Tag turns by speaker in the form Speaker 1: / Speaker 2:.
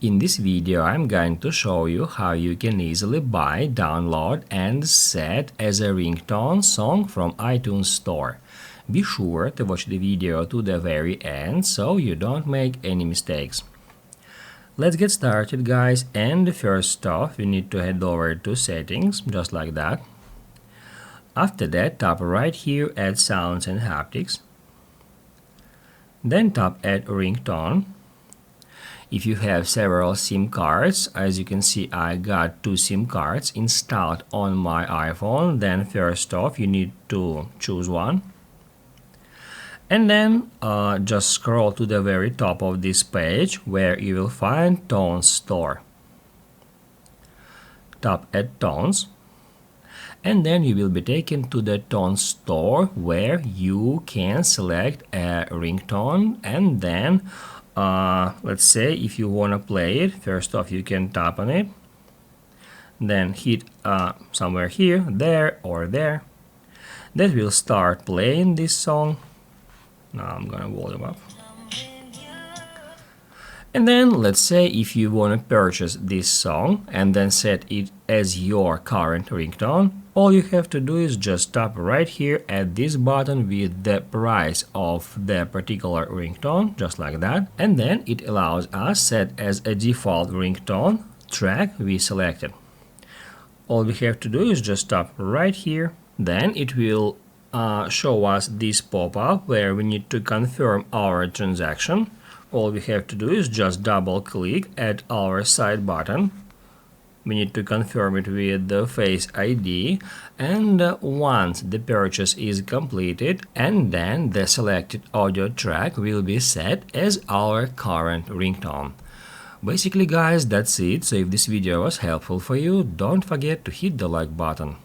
Speaker 1: In this video, I'm going to show you how you can easily buy, download and set as a ringtone song from iTunes Store. Be sure to watch the video to the very end so you don't make any mistakes. Let's get started, guys, and first off you need to head over to settings, just like that. After that, tap right here at sounds and haptics. Then tap at ringtone. If you have several SIM cards, as you can see, I got 2 SIM cards installed on my iPhone. Then first off you need to choose one, and then just scroll to the very top of this page where you will find Tone Store. Tap at Tones, and then you will be taken to the Tone Store where you can select a ringtone, and then let's say if you want to play it, first off you can tap on it, then hit somewhere here, there or there. That will start playing this song. Now I'm gonna volume up. And then let's say if you want to purchase this song and then set it as your current ringtone, all you have to do is just tap right here at this button with the price of the particular ringtone, just like that, and then it allows us set as a default ringtone track we selected. All we have to do is just tap right here, then it will show us this pop-up where we need to confirm our transaction. All we have to do is just double click at our side button. We need to confirm it with the Face ID, and once the purchase is completed, and then the selected audio track will be set as our current ringtone. Basically, guys, that's it. So if this video was helpful for you, don't forget to hit the like button.